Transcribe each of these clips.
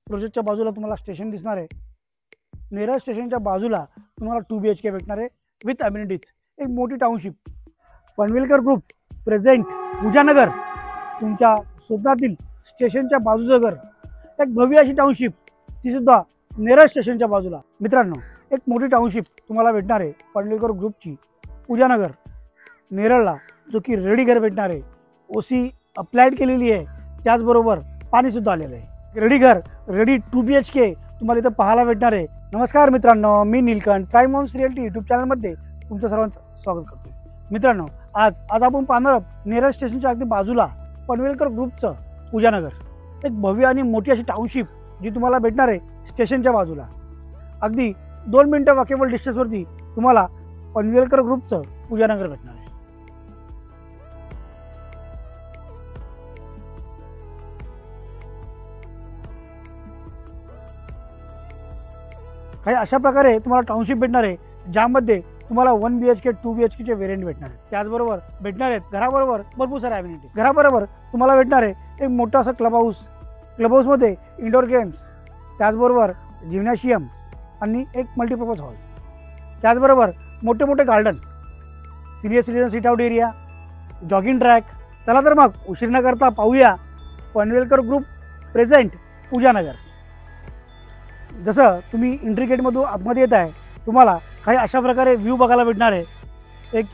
प्रोजेक्टच्या बाजूला तुम्हाला स्टेशन दिसणार आहे। नेरळ स्टेशनच्या बाजूला तुम्हाला 2 BHK भेटणार आहे विथ अम्युनिटीज। एक मोठी टाउनशिप पनवेलकर ग्रुप प्रेझेंट पूजानगर, तुमच्या स्वप्नातील स्टेशनच्या बाजूचं घर, एक भव्य अशी टाउनशिप, ती सुद्धा नेरळ स्टेशनच्या बाजूला। मित्रांनो, एक मोठी टाउनशिप तुम्हाला भेटणार आहे पनवेलकर ग्रुपची पूजानगर नेरळला, जो की रेडी घर भेटणार आहे। ओसी अप्लाइड केलेली आहे, त्याचबरोबर पाणी सुद्धा आलेलं आहे। रेडी घर, रेडी 2 BHK तुम्हाला इथं पाहायला भेटणार आहे। नमस्कार मित्रांनो, मी Nilkanth prime homes realty YouTube चॅनलमध्ये तुमचं सर्वांचं स्वागत करतो। मित्रांनो, आज आपण पाहणार आहोत नेरळ स्टेशनच्या अगदी बाजूला पनवेलकर ग्रुपचं पूजानगर, एक भव्य आणि मोठी अशी टाउनशिप जी तुम्हाला भेटणार आहे स्टेशनच्या बाजूला। अगदी 2 मिनिटं वॉकेबल डिस्टन्सवरती तुम्हाला पनवेलकर ग्रुपचं पूजानगर भेटणार आहे। काही अशा प्रकारे तुम्हाला टाउनशिप भेटणार आहे, ज्यामध्ये तुम्हाला 1 BHK 2 BHK चे व्हेरियंट भेटणार आहेत। त्याचबरोबर भेटणार आहेत घराबरोबर भरपूर सारे अम्युनिटी। घराबरोबर तुम्हाला भेटणार आहे एक मोठा असा क्लब हाऊसमध्ये इंडोर गेम्स, त्याचबरोबर जिम्नॅशियम आणि एक मल्टीपर्पज हॉल, त्याचबरोबर मोठे garden, senior citizen seat out area, jogging track. चला तर मग उशीर न करता पाहूया पनवेलकर ग्रुप प्रेझेंट पूजानगर। जसं तुम्ही एंट्री गेटमधून आतमध्ये येत आहे, तुम्हाला काही अशा प्रकारे व्ह्यू बघायला भेटणार आहे। एक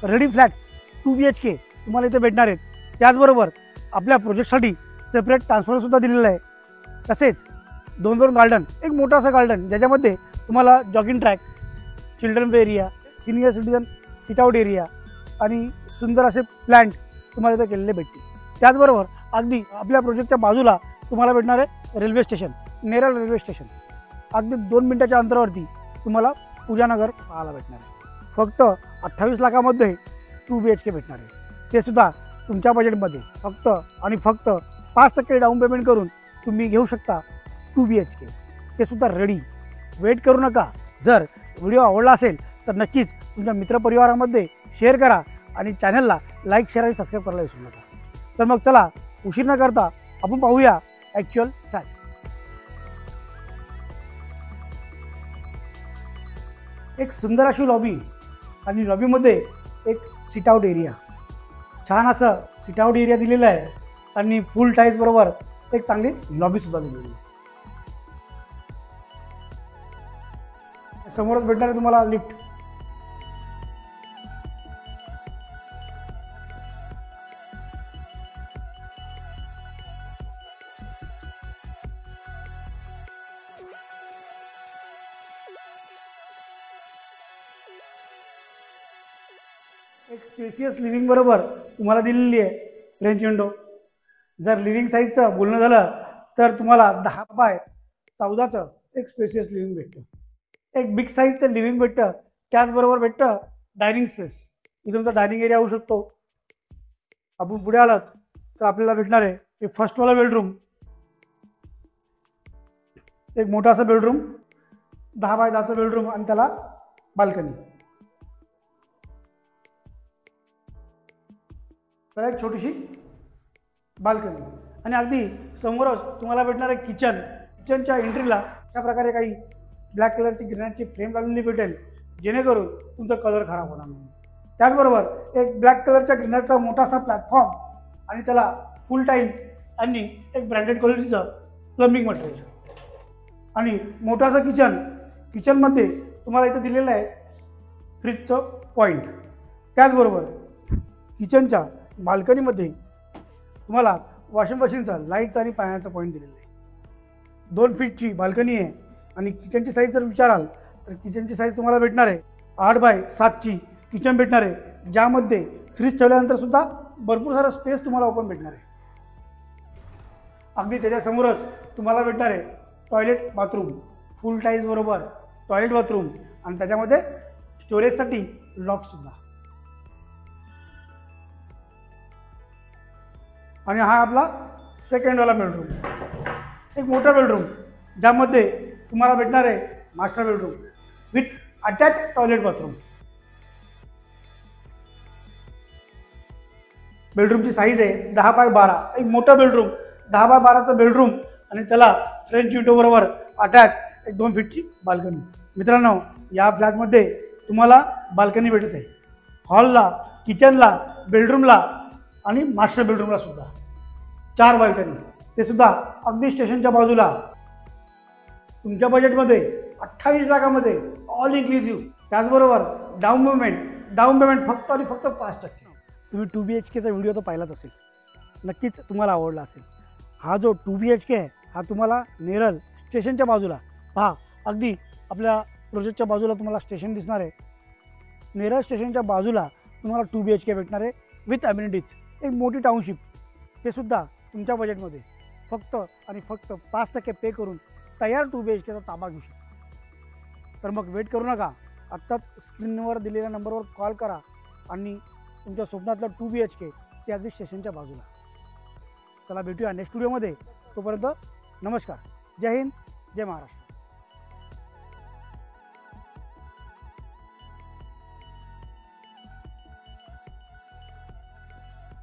रेडी फ्लॅट्स 2 BHK तुम्हाला इथे भेटणार आहेत। त्याचबरोबर आपल्या प्रोजेक्टसाठी सेपरेट ट्रान्सफॉर्मरसुद्धा दिलेलं आहे। तसेच 2 गार्डन, एक मोठा असा गार्डन ज्याच्यामध्ये तुम्हाला jogging track, children play area, senior citizen seat out area आणि सुंदर असे प्लांट तुम्हाला इथे केलेले भेटतील। त्याचबरोबर अगदी आपल्या प्रोजेक्टच्या बाजूला तुम्हाला भेटणार आहे railway station, Neral railway station. अगदी 2 मिनिटाच्या अंतरावरती तुम्हाला पूजानगर पाहायला भेटणार आहे। फक्त 28 लाखामध्ये 2 BHK भेटणार आहे, ते सुद्धा तुमच्या बजेटमध्ये। फक्त आणि फक्त 5% डाऊन पेमेंट करून तुम्ही घेऊ शकता 2 BHK, ते सुद्धा रेडी। वेट करू नका। जर व्हिडिओ आवडला असेल तर नक्कीच तुमच्या मित्रपरिवारामध्ये शेअर करा आणि चॅनलला लाईक, शेअर आणि सबस्क्राईब करायला विसरू नका। तर मग चला उशीर न करता आपण पाहूया ॲक्च्युअल फॅक्ट। एक सुंदर अशी लॉबी आणि लॉबीमध्ये एक सीट आउट एरिया, छान असं सीट आउट एरिया दिलेला आहे आणि फुल टाईल्स बरोबर एक चांगली लॉबी सुद्धा दिलेली आहे। समोरच भेटणार आहे तुम्हाला लिफ्ट। एक स्पेसियस लिव्हिंग बरोबर तुम्हाला दिलेली आहे फ्रेंच विंडो। जर लिव्हिंग साईजचं बोलणं झालं तर तुम्हाला 10 बाय 14चं एक स्पेसियस लिव्हिंग भेटतं। एक बिग साईजचं लिव्हिंग भेटतं, त्याचबरोबर भेटतं डायनिंग स्पेस। इथं तुमचा डायनिंग एरिया होऊ शकतो। आपण पुढे आलात तर आपल्याला भेटणार आहे एक फर्स्टवाला बेडरूम, एक मोठा असा बेडरूम, 10 बाय 10चं बेडरूम आणि त्याला बाल्कनी। तर एक छोटीशी बाल्कनी आणि अगदी समोरच तुम्हाला भेटणार आहे किचन। किचनच्या एंट्रीला अशा प्रकारे काही ब्लॅक कलरची ग्रेनाइटची फ्रेम लागलेली भेटेल, जेणेकरून तुमचा कलर खराब होणार नाही। त्याचबरोबर एक ब्लॅक कलरच्या ग्रेनाइटचा मोठासा प्लॅटफॉर्म आणि त्याला फुल टाईल्स आणि एक ब्रँडेड क्वालिटीचं प्लंबिंग मटेरियल आणि मोठासा किचन। किचनमध्ये तुम्हाला इथं दिलेलं आहे फ्रीजचं पॉईंट। त्याचबरोबर किचनच्या बाल्कनीमध्ये तुम्हाला वॉशिंग मशीनचा, लाईटचा आणि पाण्याचा पॉईंट दिलेला आहे। 2 फीटची बाल्कनी आहे आणि किचनची साईज जर विचाराल तर किचनची साईज तुम्हाला भेटणार आहे 8 बाय 7ची किचन भेटणार आहे, ज्यामध्ये फ्रीज ठेवल्यानंतर सुद्धा भरपूर सारा स्पेस तुम्हाला ओपन भेटणार आहे। अगदी त्याच्यासमोरच तुम्हाला भेटणार आहे टॉयलेट बाथरूम, फुल टाईल्स बरोबर टॉयलेट बाथरूम आणि त्याच्यामध्ये स्टोरेजसाठी लॉफ्टसुद्धा। आणि हा आपला सेकंडवाला बेडरूम, एक मोठा बेडरूम, ज्यामध्ये तुम्हाला भेटणार आहे master bedroom with attach toilet bathroom. बेडरूमची साईज आहे 10 बाय 12, एक मोठा बेडरूम, 10 बाय 12चं बेडरूम आणि त्याला फ्रेंच विंडो बरोबर अटॅच एक 2 फीटची बाल्कनी. मित्रांनो, या फ्लॅटमध्ये तुम्हाला बाल्कनी भेटत आहे. हॉलला, किचनला, बेडरूमला आणि मास्टर बेडरूमला सुद्धा 4 बाल्कनी, ते सुद्धा अगदी स्टेशनच्या बाजूला. तुमच्या बजेटमध्ये 28 लाखामध्ये ऑल इन्क्लुझिव्ह. त्याचबरोबर डाऊन पेमेंट फक्त आणि फक्त 5%. तुम्ही 2 BHKचा व्हिडिओ तर पाहिलाच असेल, नक्कीच तुम्हाला आवडला असेल. हा जो 2 BHK आहे हा तुम्हाला नेरळ स्टेशनच्या बाजूला, पहा अगदी आपल्या प्रोजेक्टच्या बाजूला तुम्हाला स्टेशन दिसणार आहे. नेरळ स्टेशनच्या बाजूला तुम्हाला 2 BHK भेटणार आहे विथ अम्युनिटीज. एक मोठी टाउनशिप, ते सुद्धा तुमच्या बजेटमध्ये फक्त आणि फक्त 5% पे करून तयार 2 BHKचा ताबा घेऊ शकता. तर मग वेट करू नका, आत्ताच स्क्रीनवर दिलेल्या नंबरवर कॉल करा आणि तुमच्या स्वप्नातलं 2 BHK ते अगदी स्टेशनच्या बाजूला. चला भेटूया नेक्स्ट व्हिडिओमध्ये. तोपर्यंत नमस्कार. जय हिंद, जय महाराष्ट्र.